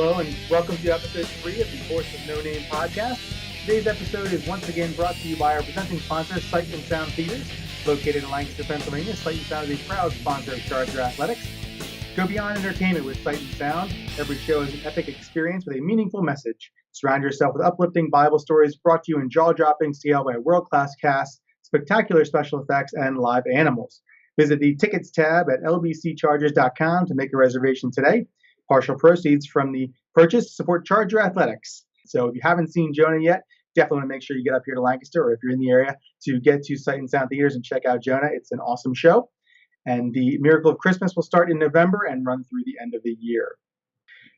Hello, and welcome to episode 3 of the Horse with No Name podcast. Today's episode is once again brought to you by our presenting sponsor, Sight and Sound Theaters, located in Lancaster, Pennsylvania. Sight and Sound is a proud sponsor of Charger Athletics. Go beyond entertainment with Sight and Sound. Every show is an epic experience with a meaningful message. Surround yourself with uplifting Bible stories brought to you in jaw-dropping scale by a world-class cast, spectacular special effects, and live animals. Visit the Tickets tab at LBCChargers.com to make a reservation today. Partial proceeds from the purchase support Charger Athletics. So if you haven't seen Jonah yet, definitely want to make sure you get up here to Lancaster, or if you're in the area, to get to Sight and Sound Theaters and check out Jonah. It's an awesome show. And the Miracle of Christmas will start in November and run through the end of the year.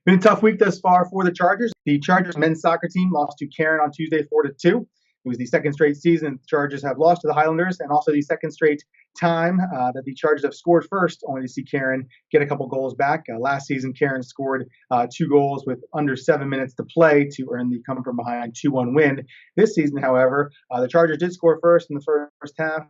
Been a tough week thus far for the Chargers. The Chargers men's soccer team lost to Cairn on Tuesday 4-2. It was the second straight season the Chargers have lost to the Highlanders, and also the second straight time that the Chargers have scored first, only to see Cairn get a couple goals back. Last season, Cairn scored 2 goals with under 7 minutes to play to earn the come from behind 2-1 win. This season, however, the Chargers did score first in the first half,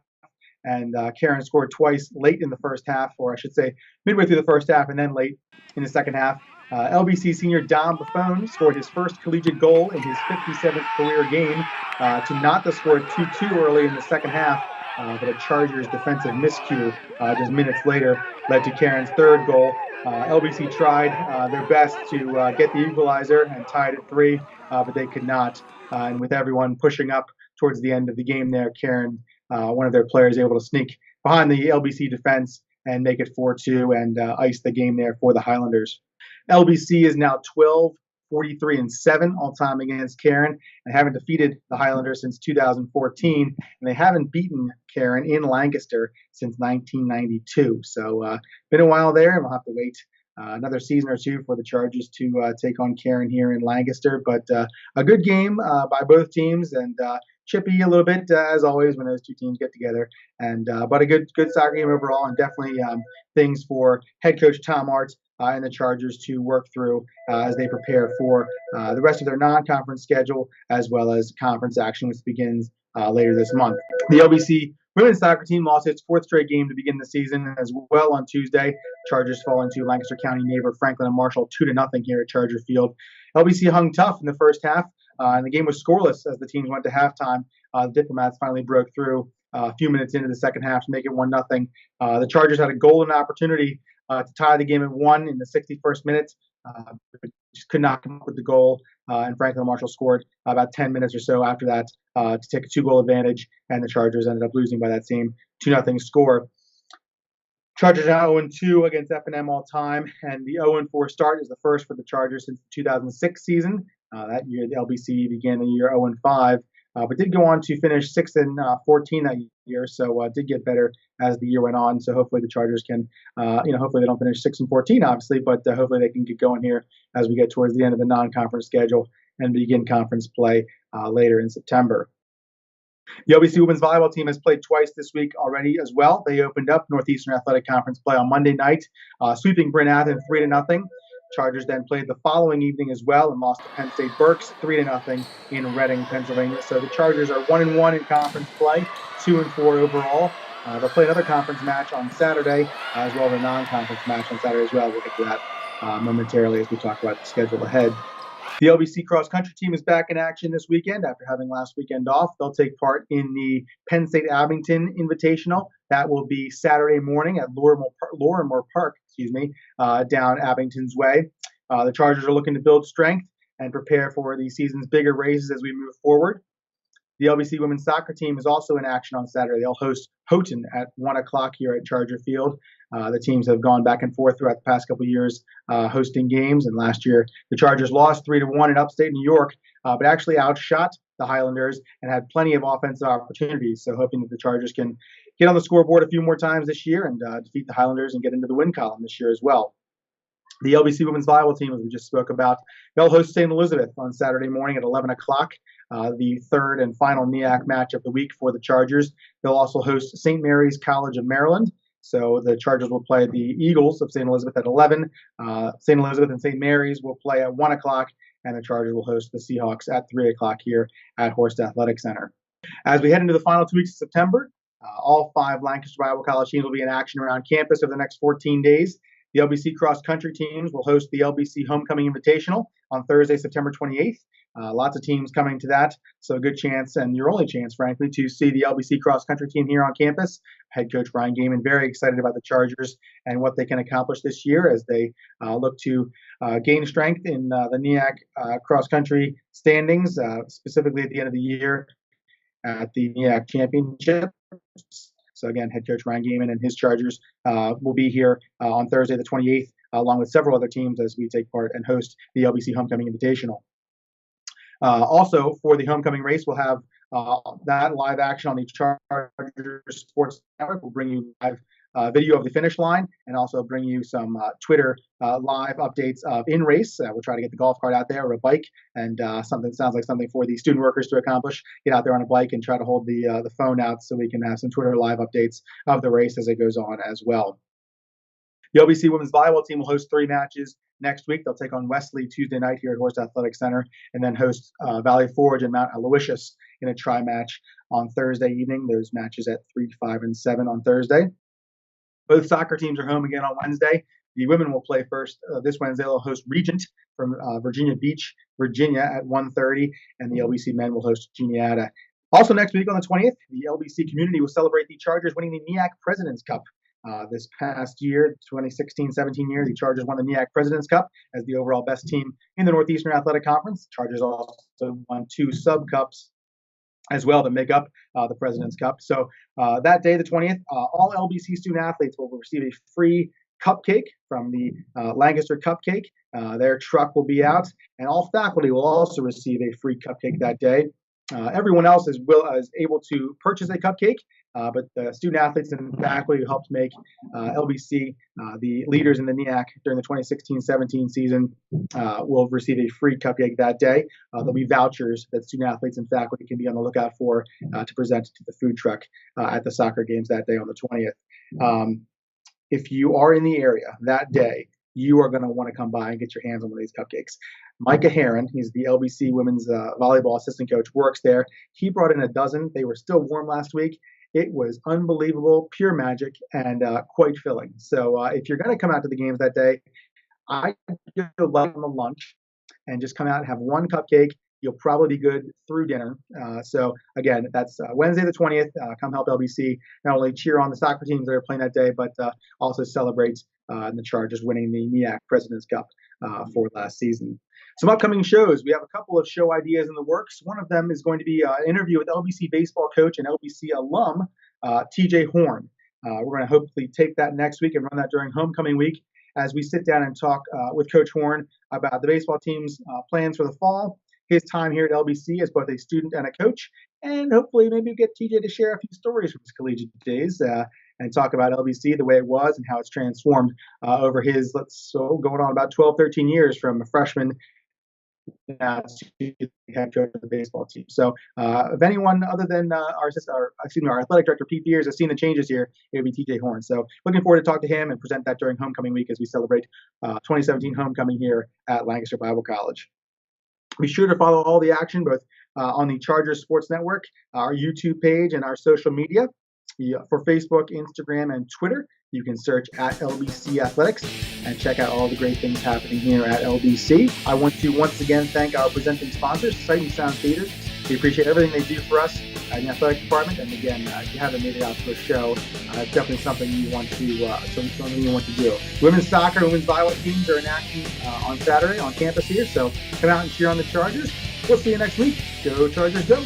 and Cairn scored twice late in the first half, or I should say midway through the first half and then late in the second half. LBC senior Dom Buffon scored his first collegiate goal in his 57th career game to not the score 2-2 early in the second half, but a Chargers defensive miscue just minutes later led to Cairn's third goal. LBC tried their best to get the equalizer and tied at 3, but they could not. And with everyone pushing up towards the end of the game there, Cairn, one of their players, able to sneak behind the LBC defense and make it 4-2 and ice the game there for the Highlanders. LBC is now 12-43-7 all-time against Cairn and haven't defeated the Highlanders since 2014, and they haven't beaten Cairn in Lancaster since 1992. So been a while there, and we'll have to wait another season or two for the Chargers to take on Cairn here in Lancaster. But a good game by both teams, and chippy a little bit as always when those two teams get together. And but a good soccer game overall, and definitely things for head coach Tom Art and the Chargers to work through as they prepare for the rest of their non-conference schedule, as well as conference action, which begins later this month. The LBC women's soccer team lost its 4th straight game to begin the season as well on Tuesday. Chargers fall into Lancaster County neighbor Franklin and Marshall 2-0 here at Charger Field. LBC hung tough in the first half, and the game was scoreless as the teams went to halftime. The Diplomats finally broke through a few minutes into the second half to make it 1-0. The Chargers had a golden opportunity to tie the game at 1 in the 61st minute, but just could not come up with the goal. And Franklin and Marshall scored about 10 minutes or so after that to take a 2-goal advantage, and the Chargers ended up losing by that same 2-0 score. Chargers now 0-2 against F&M all time, and the 0-4 start is the first for the Chargers since the 2006 season. That year, the LBC began the year 0-5. But did go on to finish 6-14 that year, so did get better as the year went on. So hopefully the Chargers can, hopefully they don't finish 6-14, obviously, but hopefully they can get going here as we get towards the end of the non-conference schedule and begin conference play later in September. The LBC women's volleyball team has played twice this week already as well. They opened up Northeastern Athletic Conference play on Monday night, sweeping Bryn Athyn 3-0. Chargers then played the following evening as well and lost to Penn State Berks 3-0 in Reading, Pennsylvania. So the Chargers are 1-1 in conference play, 2-4 overall. They'll play another conference match on Saturday, as well as a non-conference match on Saturday as well. We'll get to that momentarily as we talk about the schedule ahead. The LBC cross-country team is back in action this weekend after having last weekend off. They'll take part in the Penn State Abington Invitational. That will be Saturday morning at Lorimore Park, down Abington's way. The Chargers are looking to build strength and prepare for the season's bigger races as we move forward. The LBC women's soccer team is also in action on Saturday. They'll host Houghton at 1 o'clock here at Charger Field. The teams have gone back and forth throughout the past couple of years hosting games. And last year, the Chargers lost 3-1 in upstate New York, but actually outshot the Highlanders and had plenty of offensive opportunities. So hoping that the Chargers can get on the scoreboard a few more times this year and defeat the Highlanders and get into the win column this year as well. The LBC women's volleyball team, as we just spoke about, they'll host St. Elizabeth on Saturday morning at 11 o'clock, the third and final NEAC match of the week for the Chargers. They'll also host St. Mary's College of Maryland. So the Chargers will play the Eagles of St. Elizabeth at 11. St. Elizabeth and St. Mary's will play at 1 o'clock, and the Chargers will host the Seahawks at 3 o'clock here at Horst Athletic Center. As we head into the final 2 weeks of September, all 5 Lancaster Bible College teams will be in action around campus over the next 14 days. The LBC cross country teams will host the LBC Homecoming Invitational on Thursday, September 28th. Lots of teams coming to that, so a good chance, and your only chance, frankly, to see the LBC cross country team here on campus. Head coach Ryan Gaiman very excited about the Chargers and what they can accomplish this year as they look to gain strength in the NEAC cross country standings, specifically at the end of the year at the NEAC Championship. So again, head coach Ryan Gaiman and his Chargers will be here on Thursday, the 28th, along with several other teams as we take part and host the LBC Homecoming Invitational. Also, for the homecoming race, we'll have that live action on the Chargers Sports Network. We'll bring you live video of the finish line and also bring you some Twitter live updates of in race. We'll try to get the golf cart out there or a bike, and something sounds like something for the student workers to accomplish. Get out there on a bike and try to hold the phone out so we can have some Twitter live updates of the race as it goes on as well. The LBC women's volleyball team will host 3 matches next week. They'll take on Wesley Tuesday night here at Horst Athletic Center, and then host Valley Forge and Mount Aloysius in a tri-match on Thursday evening. Those matches at 3, 5, and 7 on Thursday. Both soccer teams are home again on Wednesday. The women will play first this Wednesday. They'll host Regent from Virginia Beach, Virginia at 1:30, and the LBC men will host Juniata. Also next week on the 20th, the LBC community will celebrate the Chargers winning the NEAC President's Cup. This past year, 2016-17 year, the Chargers won the NEAC President's Cup as the overall best team in the Northeastern Athletic Conference. Chargers also won 2 sub-cups as well to make up the President's Cup. So that day, the 20th, all LBC student athletes will receive a free cupcake from the Lancaster Cupcake. Their truck will be out, and all faculty will also receive a free cupcake that day. Everyone else is able to purchase a cupcake, but the student athletes and faculty who helped make LBC the leaders in the NEAC during the 2016-17 season will receive a free cupcake that day. There'll be vouchers that student athletes and faculty can be on the lookout for to present to the food truck at the soccer games that day on the 20th. If you are in the area that day, you are going to want to come by and get your hands on one of these cupcakes. Micah Heron, he's the LBC women's volleyball assistant coach, works there. He brought in a dozen. They were still warm last week. It was unbelievable, pure magic, and quite filling. So if you're going to come out to the games that day, I give a lot on the lunch and just come out and have one cupcake. You'll probably be good through dinner. So again, that's Wednesday the 20th. Come help LBC not only cheer on the soccer teams that are playing that day, but also celebrate the Chargers winning the NEAC President's Cup for last season. Some upcoming shows. We have a couple of show ideas in the works. One of them is going to be an interview with LBC baseball coach and LBC alum, TJ Horn. We're going to hopefully take that next week and run that during homecoming week as we sit down and talk with Coach Horn about the baseball team's plans for the fall, his time here at LBC as both a student and a coach, and hopefully maybe get TJ to share a few stories from his collegiate days and talk about LBC, the way it was and how it's transformed over his, going on about 12, 13 years from a freshman now to the head coach of the baseball team. So if anyone other than our athletic director, Pete Beers, has seen the changes here, it would be TJ Horn. So looking forward to talk to him and present that during homecoming week as we celebrate 2017 homecoming here at Lancaster Bible College. Be sure to follow all the action both on the Chargers Sports Network, our YouTube page, and our social media. For Facebook, Instagram, and Twitter, you can search at LBC Athletics and check out all the great things happening here at LBC. I want to once again thank our presenting sponsors, Sight and Sound Theaters. We appreciate everything they do for us in the athletic department. And again, if you haven't made it out to a show, it's definitely something you want to do. Women's soccer, women's volleyball teams are in action on Saturday on campus here. So come out and cheer on the Chargers. We'll see you next week. Go Chargers, go!